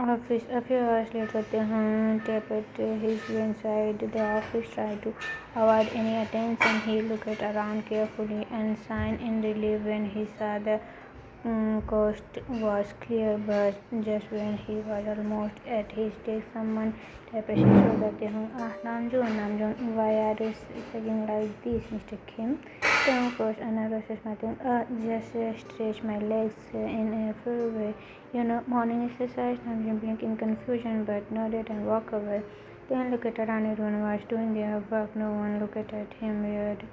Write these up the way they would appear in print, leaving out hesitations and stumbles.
office. A few hours later, Tehan tapped his inside the office, tried to avoid any attention. He looked around carefully and sighed in relief when he saw the coast was clear, but just when he was almost at his desk, someone tapped his shoulder. Namjoon, why are you shaking like this, Mr. Kim? Tehan froze, unnervous, nothing. Just stretch my legs in a full way. Morning exercise. Namjoon blinked in confusion, but nodded and walked away. Tehan looked around. Everyone was doing their work. No one looked at him weird.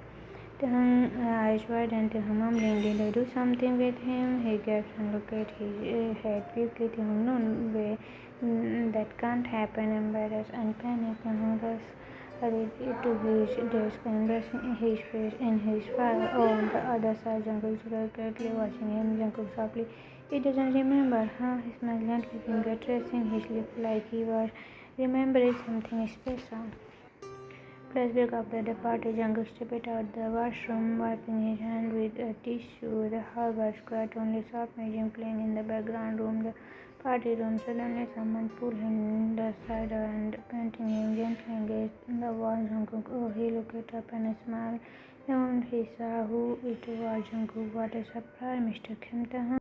Tehang eyes wide and Tehang mumbling, did I do something with him? He gasped and looked at his head quickly. Tehang, no way, that can't happen. Embarrassed and panicked, Tehang hurried to his desk and brushing his face in his file. On the other side, Jungkook stood quietly watching him. Jungkook softly, he doesn't remember, huh? He smiled gently, finger tracing his lips like he was remembering something special. Flashback of the party. Jungkook stepped out the washroom, wiping his hand with a tissue. The hall was quiet, only soft music playing in the background room. The party room. Suddenly, someone pulled him aside and pointing him gently against the wall. Jungkook, oh, he looked up and smiled. The moment he saw who it was, Jungkook, what a surprise, Mr. Kim Tae.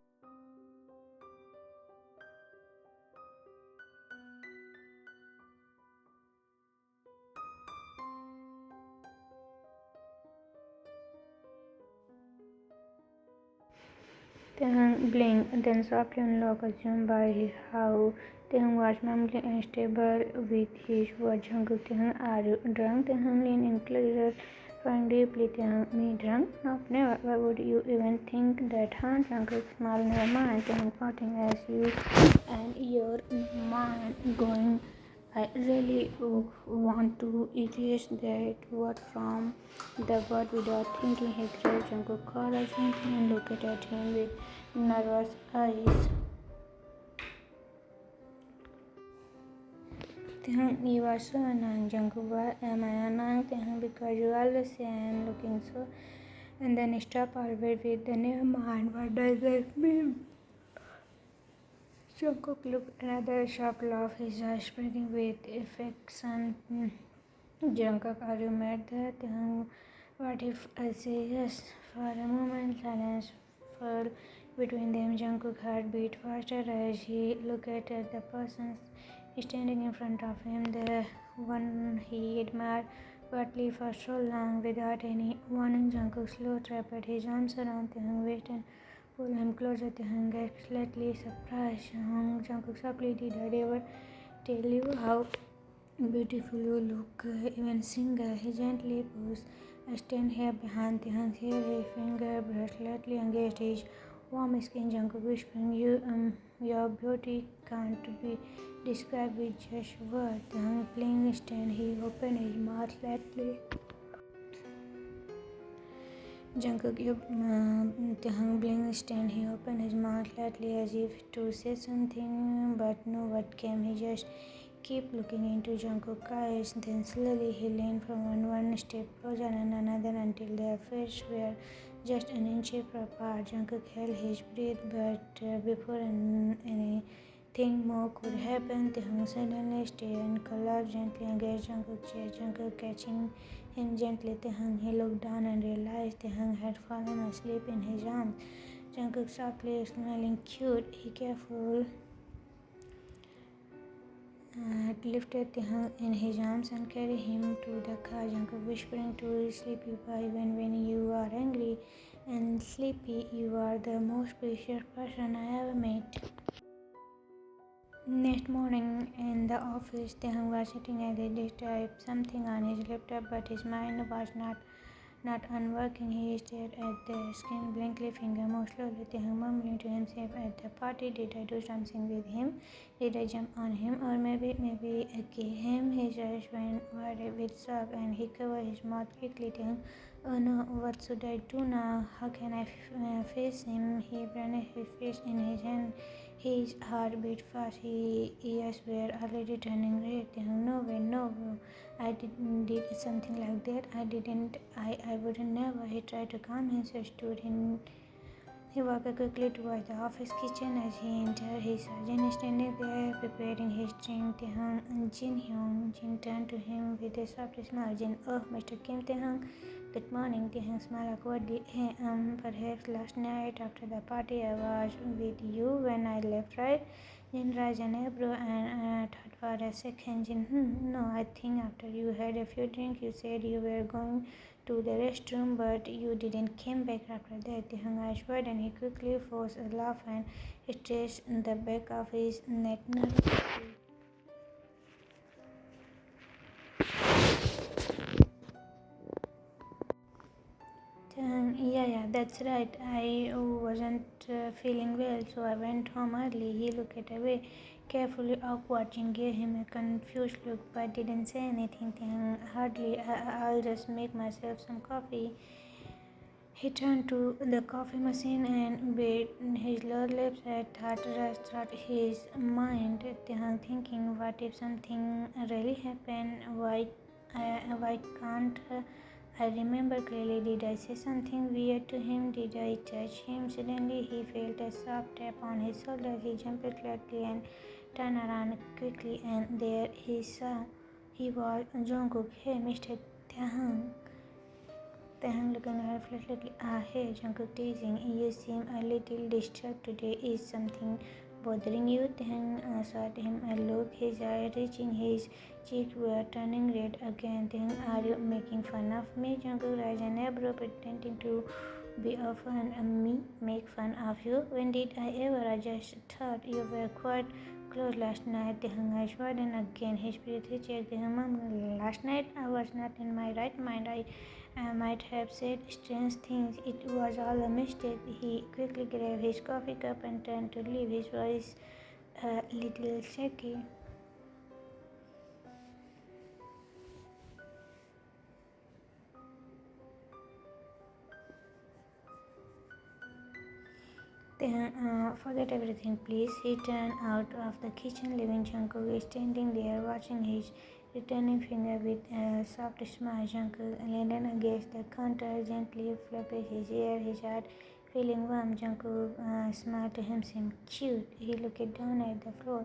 Tehang blinked, then softly unlocked, assumed by his how. Tehang was mumbling unstable with his words. Jungkook, Tehang, are you drunk? Tehang leaned in closer, trying deeply. Tehang, me drunk? No, never. Why would you even think that, huh? Jungkook smiled, never mind. Tehang, nothing as you and your mind going. I really want to erase that word from the word without thinking. He grabbed Jungkook's collar gently and looked at him with nervous eyes. Tehang, you are so annoying. Jungkook, why am I annoying? Tehang, because you always say I am looking so. And then stop always with the never mind. What does that mean? Jungkook looked another sharp laugh, his eyes sparkling with affection. Jungkook, are you mad that? What if I say yes? For a moment, silence fell between them. Jungkook's heart beat faster as he looked at the person standing in front of him, the one he admired quietly for so long. Without any warning, Jungkook slowly wrapped his arms around Taehyung's waist and pulled him closer. Taehyung got slightly surprised. Jungkook softly, did I ever tell you how beautiful you look, even single? He gently pushed a stand hair behind Taehyung's hair. His finger brushed lightly against his warm skin. Jungkook whispering, your beauty can't be described with just words. Taehyung playing stand, he opened his mouth slightly. Jungkook, Taehyung blinked stand, he opened his mouth slightly as if to say something, but no word came. He just kept looking into Jungkook's eyes. Then slowly he leaned from one step closer and another until their faces were just an inch apart. Jungkook held his breath, but before anything more could happen, Taehyung suddenly stayed and collapsed gently against Jungkook's chest. Jungkook catching him gently. Taehyung, he looked down and realized Taehyung had fallen asleep in his arms. Jungkook softly smiling cute. He carefully lifted Taehyung in his arms and carried him to the car. Jungkook whispering to Sleepy Boy, even when you are angry and sleepy, you are the most precious person I ever met. Next morning in the office, Taehyung was sitting at his desk, typed something on his laptop, but his mind was not unworking. He stared at the screen blankly, finger moved slowly. Taehyung mumbling to himself, at the party, did I do something with him? Did I jump on him? Or maybe kill him? His eyes went wide with shock and he covered his mouth quickly. Taehyung, oh no, what should I do now? How can I face him? He brandished his face in his hand. His heart beat fast. His ears were already turning red. Taehyung, no way, no. I did something like that. I didn't. I wouldn't never. He tried to calm himself, stood in He walked quickly towards the office kitchen. As he entered, he saw Jin standing there preparing his drink. Jin turned to him with a soft smile. Jin, oh, Mr. Kim Tae-hung, good morning. Tae-hung smiled awkwardly. Hey, perhaps last night after the party I was with you when I left, right? Jin raised an eyebrow and thought for a second. Jin, no, I think after you had a few drinks, you said you were going to the restroom, but you didn't come back after that. Tae-hung eyes wide and he quickly forced a laugh and stretched the back of his neck nervously. Yeah, that's right. I wasn't feeling well, so I went home early. He looked away, carefully awkward. Jin gave him a confused look, but didn't say anything. Hardly. I'll just make myself some coffee. He turned to the coffee machine and bit his lower lips at thought rushed through his mind. Thinking, what if something really happened? Why can't I remember clearly? Did I say something weird to him? Did I touch him? Suddenly, he felt a soft tap on his shoulder. He jumped quickly and turned around quickly, and there he was Jungkook. Hey, Mr. Tae Taehan looking at her flatly. Ah, hey, Jungkook teasing. You seem a little disturbed today. Is something bothering you? Taehan shot him a look, his eye reaching his cheeks were turning red again. Taehan, are you making fun of me? Jungkook raised an eyebrow, pretending to be offended. Me make fun of you? When did I ever? I just thought you were quite close last night. Taehan eyes widened again. His breath checked. Taehan, last night I was not in my right mind. I might have said strange things. It was all a mistake. He quickly grabbed his coffee cup and turned to leave, his voice a little shaky. Then, forget everything, please. He turned out of the kitchen, leaving Jungkook standing there, watching his returning finger with a soft smile. Jungkook leaned against the counter, gently flipping his hair, his heart feeling warm. Jungkook smiled to him, seemed cute. He looked down at the floor,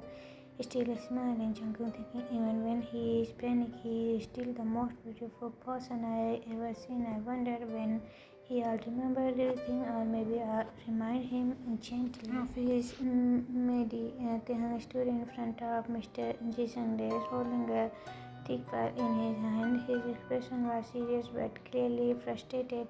still smiling. Jungkook thinking, even when he is panicked, he is still the most beautiful person I ever seen. I wonder when he'll remember everything, or maybe I'll remind him gently of his Medi. Tehan stood in front of Mr. Jisung, holding a thick file in his hand. His expression was serious but clearly frustrated.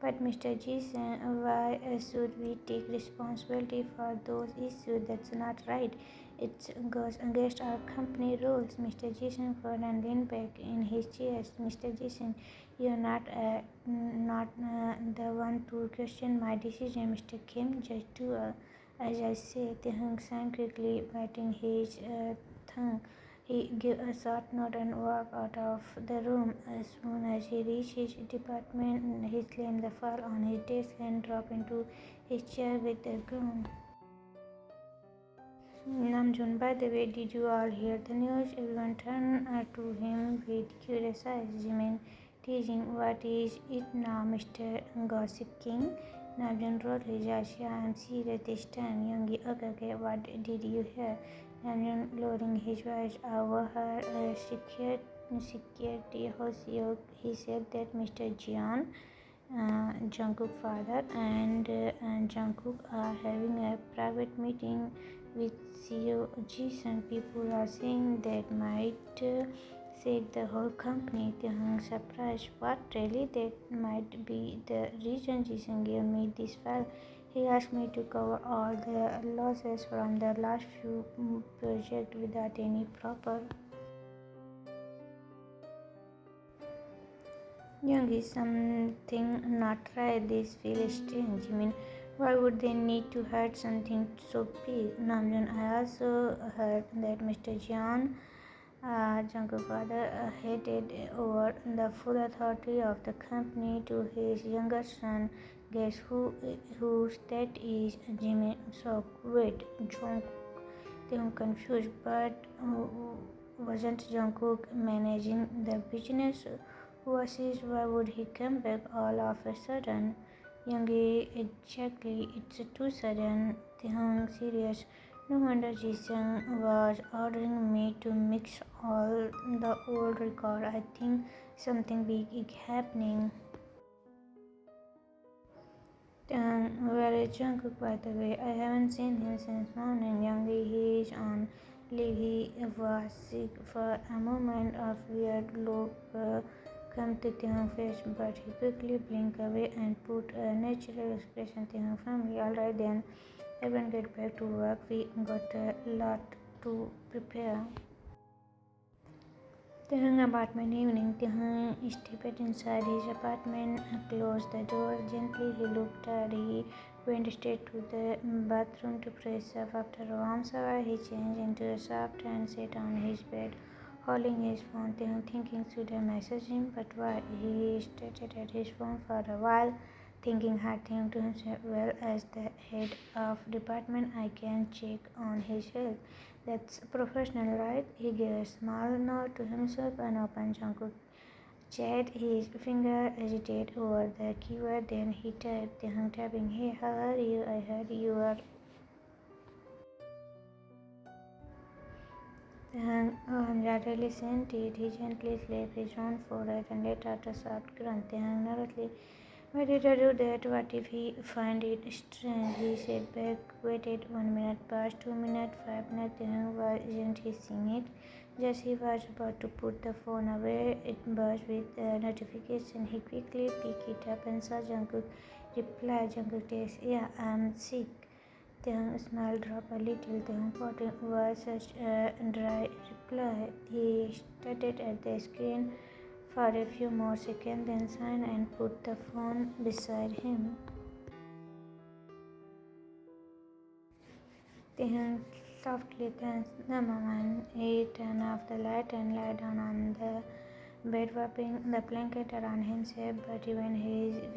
But Mr. Jisung, why should we take responsibility for those issues? That's not right. It goes against our company rules. Mr. Jason Ferdinand leaned back in his chair. Mr. Jason, you're not the one to question my decision, Mr. Kim. Just do as I say. Tae-hung sang quickly, biting his tongue. He gave a short nod and walked out of the room. As soon as he reached his department, he slammed the file on his desk and dropped into his chair with a groan. Namjoon, by the way, did you all hear the news? Everyone turned to him with curious eyes. Jimin teasing, what is it now, Mr. Gossip King? Namjoon rolled his eyes. Yeah, I'm serious this time. Youngie, okay, what did you hear? Namjoon lowering his voice over her security Hoseok. He said that Mr. Jeon, Jungkook's father, and Jungkook are having a private meeting with CEO Jason. People are saying that might shake the whole company. Tae-hung surprised. What, really? That might be the reason Jason gave me this file. He asked me to cover all the losses from the last few projects without any proper. Young, is something not right? This feels strange. I mean, why would they need to hide something so big? Namjoon, I also heard that Mr. John, Jungkook's father, handed over the full authority of the company to his younger son. Guess whose that is? Jimmy. So wait, Jungkook. I'm confused, but wasn't Jungkook managing the business? Why would he come back all of a sudden? Youngie, exactly. It's too sudden. Taehyung, serious. No wonder Jisung was ordering me to mix all the old record. I think something big is happening. Where is Jungkook, by the way? I haven't seen him since morning. Youngie, he is on leave. He was sick for a moment of weird look come to Taehyung's face, but he quickly blinked away and put a natural expression. Taehyung family, alright then, everyone get back to work. We got a lot to prepare. Taehyung apartment evening. Taehyung stepped inside his apartment, closed the door gently. He looked tired. He went straight to the bathroom to press up. After a warm shower, he changed into a soft and sat on his bed, holding his phone. Taehyung thinking should I message him, but why? He stared at his phone for a while, thinking hard thing to himself. Well, as the head of department, I can check on his health. That's professional, right? He gave a small nod to himself and opened Jungkook chat. His finger hesitated over the keyboard. Then he typed, Taehyung tapping, Hey, how are you? I heard you are. Taehyung, oh, I'm really sent it. He gently slapped his own forehead and let out a soft grunt. Taehyung nervously, why did I do that? What if he find it strange? He said back, waited 1 minute, passed 2 minutes, 5 minutes. Taehyung wasn't he seeing it? Just he was about to put the phone away. It buzzed with a notification. He quickly picked it up and saw Jungkook reply. Jungkook text, yeah, I'm sick. Taehyung's smile dropped a little. Taehyung thought it was such a dry reply. He stared at the screen for a few more seconds, then signed and put the phone beside him. Taehyung softly thanked the moment. He turned off the light and lay down on the bed, wrapping the blanket around himself. But even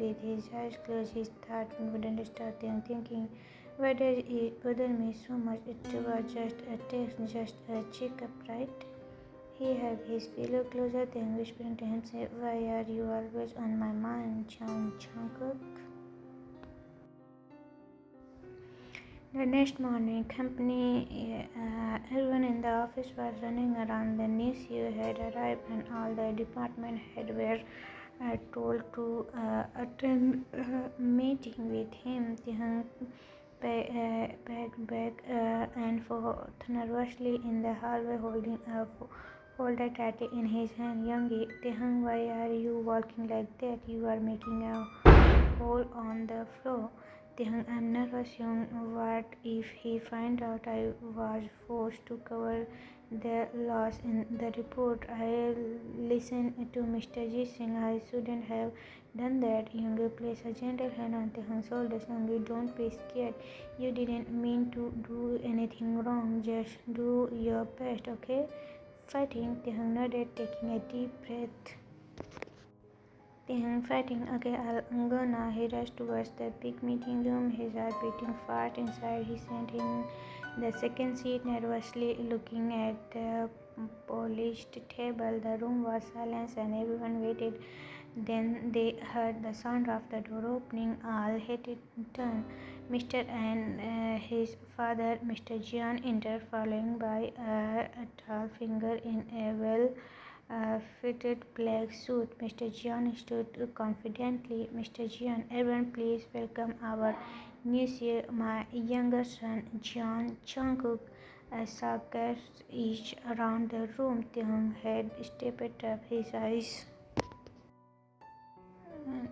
with his eyes closed, his thought wouldn't stop. Taehyung thinking, why does it bother me so much? It was just a text, just a checkup, right? He hugged his pillow closer, then whispering to himself, why are you always on my mind, Jungkook? The next morning, everyone in the office was running around. The new CEO had arrived, and all the department heads were told to attend a meeting with him. Taehyung packed back and forth nervously in the hallway, holding a folder tightly in his hand. Youngie, Taehyung, why are you walking like that? You are making a hole on the floor. Taehyung, I'm nervous, Young. What if he find out I was forced to cover the loss in the report? I'll listen to Mr. Ji Singh. I shouldn't have done that. Young placed a gentle hand on Taehyung's shoulders. Young, don't be scared. You didn't mean to do anything wrong. Just do your best, okay? Fighting, Taehyung nodded, taking a deep breath. Taehyung fighting. Okay, I'll go now. He rushed towards the big meeting room, his heart beating fast inside. He sat in the second seat, nervously looking at the polished table. The room was silent and everyone waited. Then they heard the sound of the door opening. All headed turned. Mr. and his father, Mr. Jian, entered, followed by a tall figure in a fitted black suit. Mr. Jian stood confidently. Mr. Jian, everyone please welcome our new CEO, my younger son, John Jungkook. Sarcasm each around the room. Taehyung had stepped up, his eyes.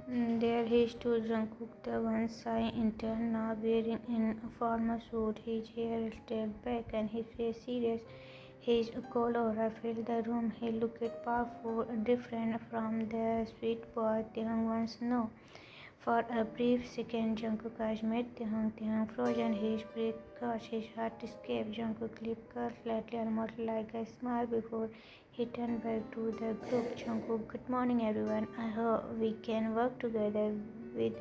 There he stood, Jungkook, the once shy intern, now wearing a formal suit. His hair stayed back and his face serious. His cold aura filled the room. He looked powerful, different from the sweet boy Taehyung once knew. For a brief second, Jungkook eyes met Taehyung. Taehyung frozen, his breath caught, his heart escaped. Jungkook lip curled slightly, almost like a smile before he turned back to the group. Jungkook, good morning everyone. I hope we can work together with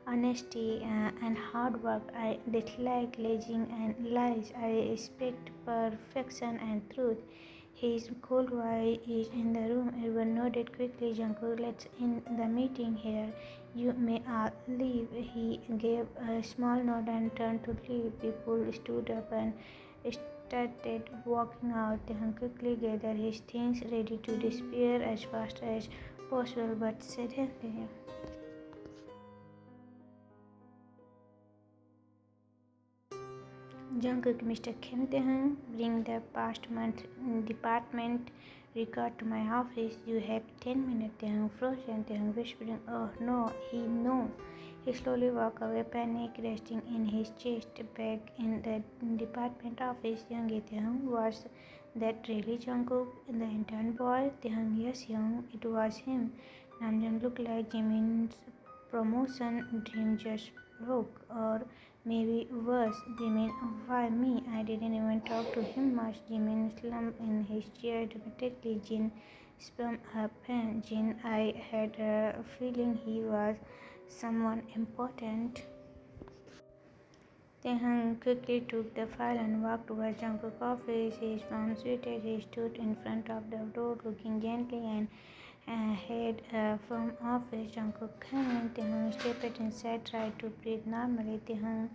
honesty and hard work. I dislike lying and lies. I respect perfection and truth. His cold voice is in the room. Everyone nodded quickly. Jungkook, let's end the meeting here. You may all leave. He gave a small nod and turned to leave. People stood up and started walking out. Taehyung quickly gathered his things, ready to disappear as fast as possible, but suddenly Jungkook, Mr. Kim Taehyung, bring the department record to my office. You have 10 minutes. Taehyung frozen. Taehyung whispering, oh no, no. He slowly walked away, panic resting in his chest. Back in the department office, young Taehyung, was that really Jungkook, the intern boy? Taehyung, yes, young, it was him. Namjoon looked like Jimin's promotion dream just broke, or maybe worse. Jimin, why me? I didn't even talk to him much. Jimin slumped in his chair dramatically. Jin spun up and Jin, I had a feeling he was someone important. Taehyung quickly took the file and walked towards Jungkook's office. His palms sweated. He stood in front of the door, looking gently and head from office. Jungkook came in. Taehyung stepped inside, tried to breathe normally. Taehyung,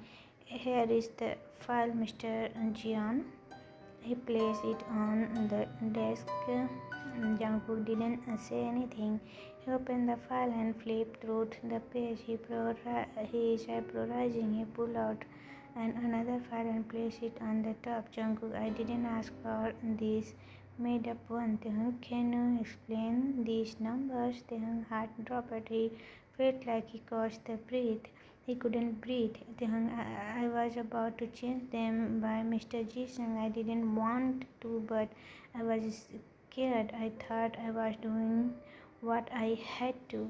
here is the file, Mr. Jeon. He placed it on the desk. Jungkook didn't say anything. He opened the file and flipped through the page. He started prioritizing. He pulled out another file and placed it on the top. Jungkook, I didn't ask for this made up one. Taehyung, can you explain these numbers? Taehyung's heart dropped. He felt like he caught the breath. He couldn't breathe. Taehyung, I was about to change them by Mr. Jisung. I didn't want to, but I was scared. I thought I was doing what I had to.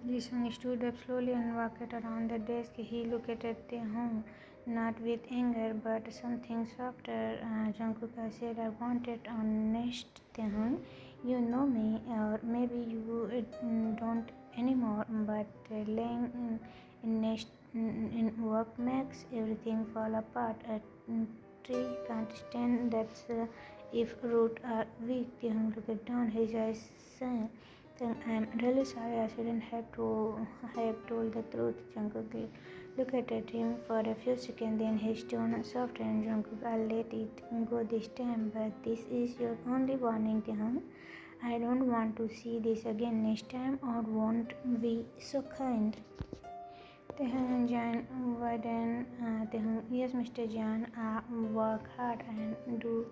Jisung stood up slowly and walked around the desk. He looked at Taehyung, not with anger, but something softer. Jungkook, I said I wanted honest. Taehyung, you know me, or maybe you don't anymore, but laying in work makes everything fall apart. A tree can't stand that if roots are weak. Taehyung looked down, his eyes sank. I'm really sorry. I shouldn't have told the truth. Jungkook looked at him for a few seconds, then his tone softened. Jungkook, I'll let it go this time, but this is your only warning, Taehyung. I don't want to see this again next time, or won't be so kind. Taehyung Jan Warden. Taehyung, yes, Mr. Jan. Work hard and do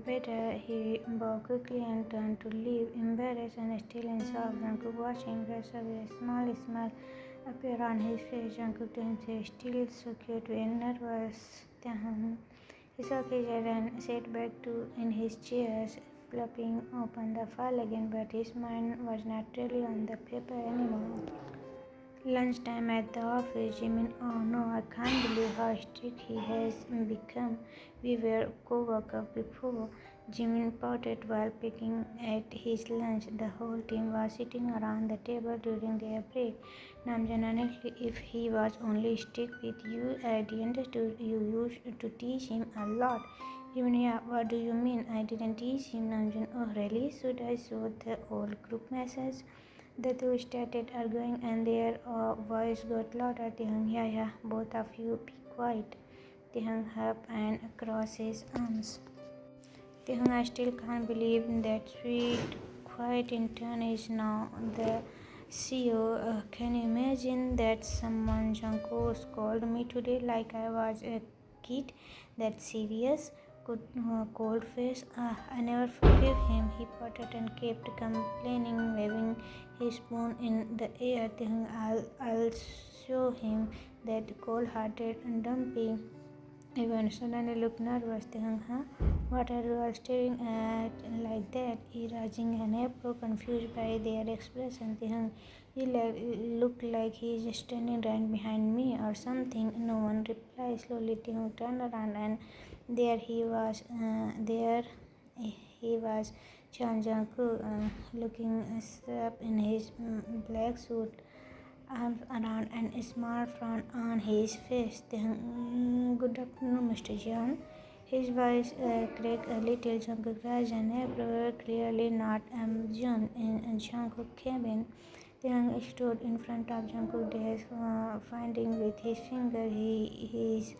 better. He bowed quickly and turned to leave, embarrassed and still in shock. Jungkook watched him pass away. A small smile appeared on his face. Jungkook didn't say, still so cute, very nervous. He shook his head and sat back in his chair, flipping open the file again, but his mind was not really on the paper anymore. Lunchtime at the office, Jimin, oh no, I can't believe how strict he has become. We were co-workers before. Jimin pouted while picking at his lunch. The whole team was sitting around the table during their break. Namjoon, honestly, if he was only strict with you, I understood you used to teach him a lot. Jimin, yeah, what do you mean? I didn't teach him. Namjoon, oh really? Should I show the old group message? The two started arguing and their voice got louder. Taehyung, yeah, both of you be quiet. Taehyung up and across his arms. Taehyung, I still can't believe that sweet, quiet intern is now the CEO. Can you imagine that someone Jungkook called me today like I was a kid? That serious? Cold face. I never forgave him. He potted and kept complaining, waving his spoon in the air. Thinking, I'll show him that cold-hearted dumpy. Everyone suddenly looked nervous. Thinking, what are you all staring at like that? Irajing and April, confused by their expression. Thinking, he looked like he's standing right behind me or something. No one replied. Slowly, Thinking turned around and there he was. Chan Jungkook, looking sharp in his black suit, arms around and a small frown on his face. Good afternoon, Mr. John. His voice cracked a little. Jungkook raised an eyebrow, clearly not amused. In Jungkook's cabin, Taehyung stood in front of Jungkook's desk, finding with his finger. His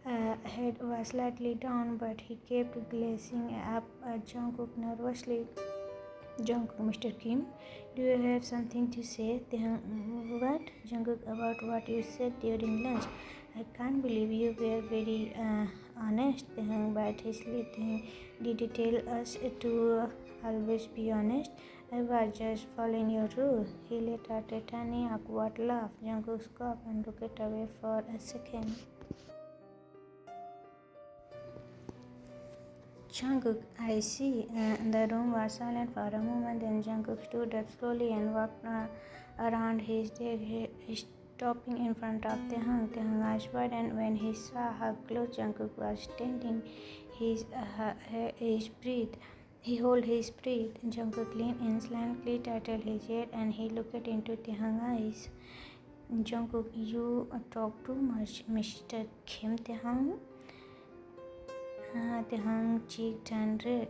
head was slightly down, but he kept glancing up at Jungkook nervously. Jungkook, Mr. Kim, do you have something to say? What? Jungkook, about what you said during lunch. I can't believe you were very honest. Bite his lip. Did you tell us to always be honest? I was just following your rule. He let out a tiny awkward laugh. Jungkook scoffed and looked away for a second. Jungkook, I see. The room was silent for a moment. Then Jungkook stood up slowly and walked around his desk, stopping in front of Taehyung. Taehyung eyes widened when he saw how close Jungkook was standing. His breath. He held his breath. Jungkook leaned in slightly, titled his head, and he looked into Taehyung's eyes. Jungkook, you talk too much, Mr. Kim. Taehyung's cheek turned red.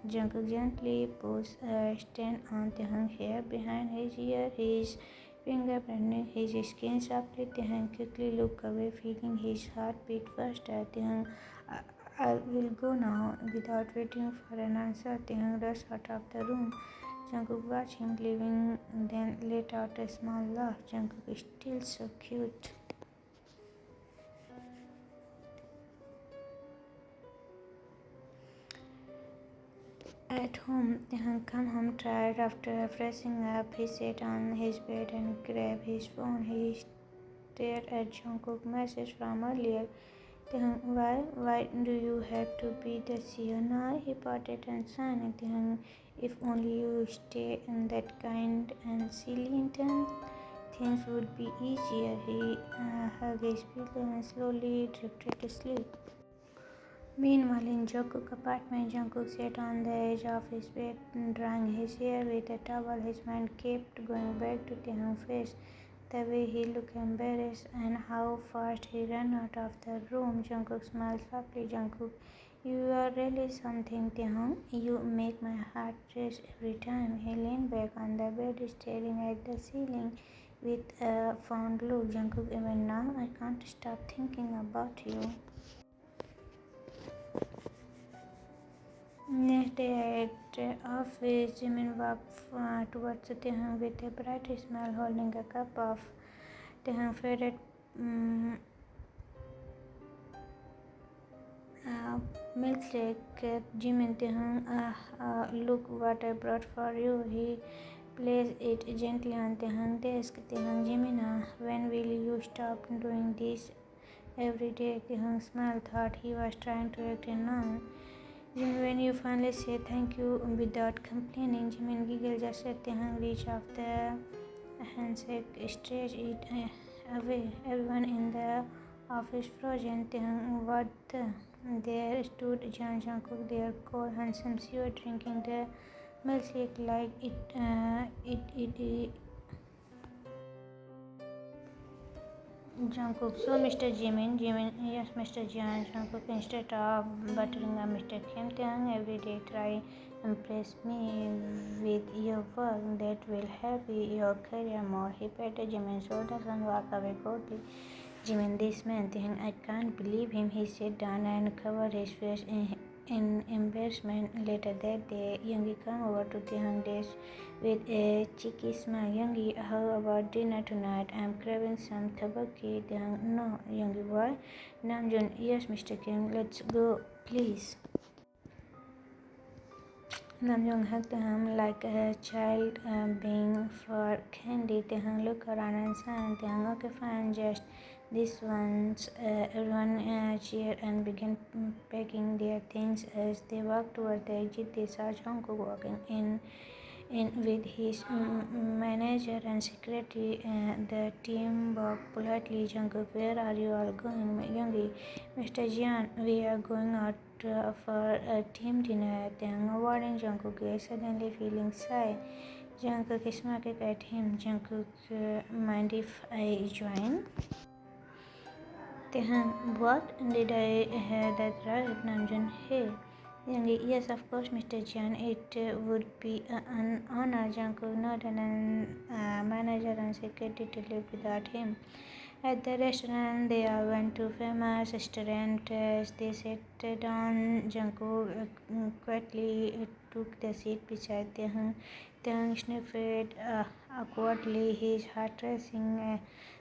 Jungkook gently pushed a stand on Taehyung's hair behind his ear, his finger burning his skin softly. Taehyung quickly looked away, feeling his heart beat faster. Taehyung, I will go now. Without waiting for an answer, Taehyung rushed out of the room. Jungkook watched him leaving, then let out a small laugh. Jungkook is still so cute. At home, Taehyung came home tired. After freshening up, he sat on his bed and grabbed his phone. He stared at Jungkook's message from earlier. Taehyung, why do you have to be the CEO now? He parted and signed. Taehyung, if only you stay in that kind and silly intern, things would be easier. He hugged his pillow and slowly drifted to sleep. Meanwhile, in Jungkook's apartment, Jungkook sat on the edge of his bed, drying his hair with a towel. His mind kept going back to Taehyung's face, the way he looked embarrassed, and how fast he ran out of the room. Jungkook smiled softly. Jungkook, you are really something, Taehyung. You make my heart race every time. He leaned back on the bed, staring at the ceiling with a fond look. Jungkook, even now, I can't stop thinking about you. Next day at office, Jimin walked towards Taehyung with a bright smile, holding a cup of Taehyung's favorite milkshake. Jimin, Taehyung, look what I brought for you. He placed it gently on Taehyung's desk. Taehyung, Jimin, when will you stop doing this every day? Taehyung smiled, thought he was trying to act annoying. Jimin, when you finally say thank you without complaining, Jimin giggled just as Taehyung reached off the handshake, stretched it away. Everyone in the office frozen. Taehyung, what the? There stood Jungkook, their cold, handsome CEO, drinking the milkshake like it. Jungkook, so Mr. Jimin, yes, Mr. Jungkook, instead of buttering up Mr. Kim, Taehyung, every day try impress me with your work. That will help your career more. He patted Jimin's shoulders and walked away coldly. Jimin, this man, Taehyung, I can't believe him. He sat down and covered his face in embarrassment. Later that day, Yoongi came over to Taehyung's desk with a cheeky smile. Yoongi, how about dinner tonight? I'm craving some tteokbokki. Taehyung, no. Yoongi, why? Namjoon, yes, Mr. Kim, let's go, please. Namjoon hugged him like a child being for candy. Taehyung looked around and sighed. Taehyung, okay, fine, just this once. Everyone cheered and began packing their things. As they walked toward the exit, they saw Jungkook walking in with his manager and secretary. The team walked politely. Jungkook, where are you all going? Yoongi, Mr. Jian, we are going out for a team dinner. Taehyung avoiding Jungkook, suddenly feeling shy. Jungkook smirked at him. Jungkook, mind if I join? What? Did I hear that right? Namjoon, hey. Yes, of course, Mr. Jan. It would be an honor. Jungkook nodded and manager and secretary to live without him. At the restaurant, they all went to famous restaurant. As they sat down, Jungkook quietly took the seat beside Taehyung. Taehyung sniffed awkwardly, his heart racing.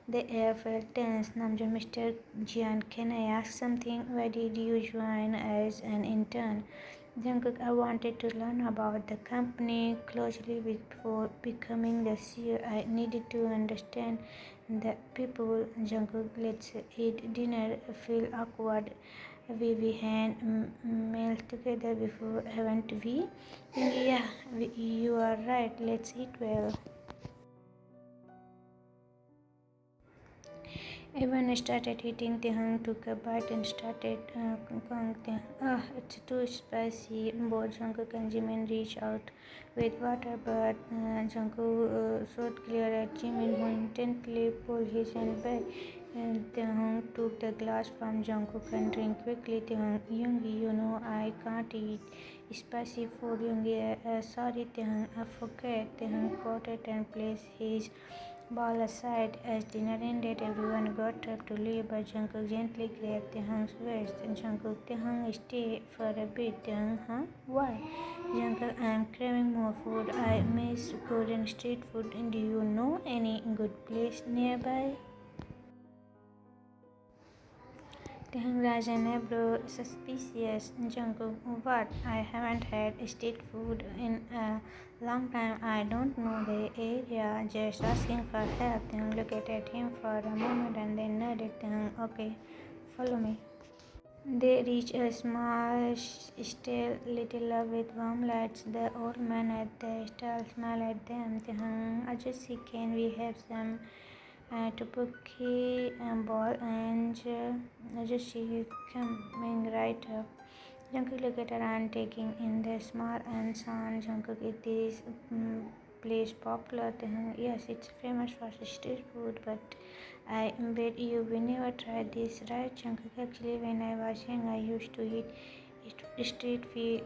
The air felt tense. Namjoon, Mr. Jian, can I ask something? Why did you join as an intern? Jungkook, I wanted to learn about the company closely before becoming the CEO. I needed to understand the people. Jungkook, let's eat dinner. Feel awkward. We had meal together before, haven't we? Yeah, you are right. Let's eat well. Everyone started eating. Taehyung took a bite and started calling. It's too spicy. Both Jungkook and Jimin reached out with water, but Jungkook showed clear at Jimin, who intently pulled his hand back. And Taehyung took the glass from Jungkook and drank quickly. Taehyung, Yoongi, you know I can't eat spicy food. Yoongi, sorry Taehyung, I forget. Taehyung pouted and placed his ball aside. As dinner ended, everyone got up to leave, but Jungkook gently grabbed Taehyung's waist. Jungkook, Taehyung, stay for a bit. Taehyung, huh? Why? Jungkook, I am craving more food. I miss Korean street food. Do you know any good place nearby? Taehyung raised an eyebrow, suspicious. Jungkook, what? I haven't had street food in a long time. I don't know the area. Just asking for help. Taehyung looked at him for a moment and then nodded. Taehyung, okay, follow me. They reached a small stall lit up with warm lights. The old man at the stall smiled at them. Taehyung, Ajusi, can we have some tteokbokki ball and just coming right up. Jungkook looked around, taking in the small and sound. Jungkook, is this place popular? Yes, it's famous for street food, but I bet you we never tried this, right? Jungkook, actually, when I was young, I used to eat street food.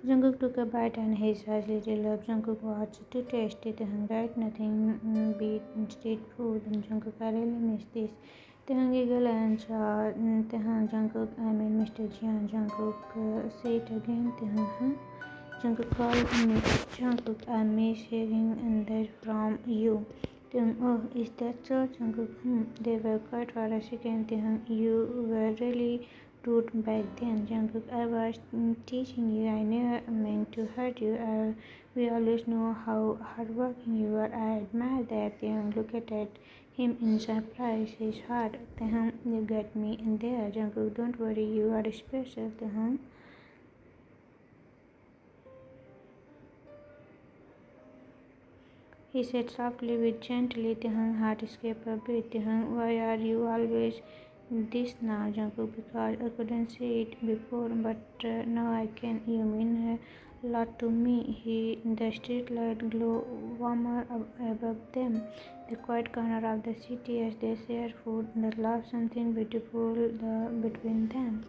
Jungkook took a bite and his eyes lit up. Jungkook, what's too tasty? Taehyung, right? Nothing beat street food. And Jungkook, I really miss this. Taehyung giggled and saw Taehyung, Jungkook, I mean Mr. Jian. Jungkook, say it again. Taehyung, huh? Jungkook called me. Jungkook, I miss hearing that from you. Taehyung, oh, is that so? Jungkook, They were quiet for a second. Taehyung, you were really rude back then. Jungkook, I was teaching you. I never meant to hurt you. We always know how hardworking you are. I admire that. Taehyung looked at him in surprise. His heart. Taehyung, you got me in there. Jungkook, don't worry. You are special. Taehyung. He said softly with gently. Taehyung's heart escaped a bit. Taehyung, why are you always this now? Jungkook, because I couldn't say it before, but now I can. You mean a lot to me. The street light glow warmer above them. The quiet corner of the city as they share food. The love something beautiful between them.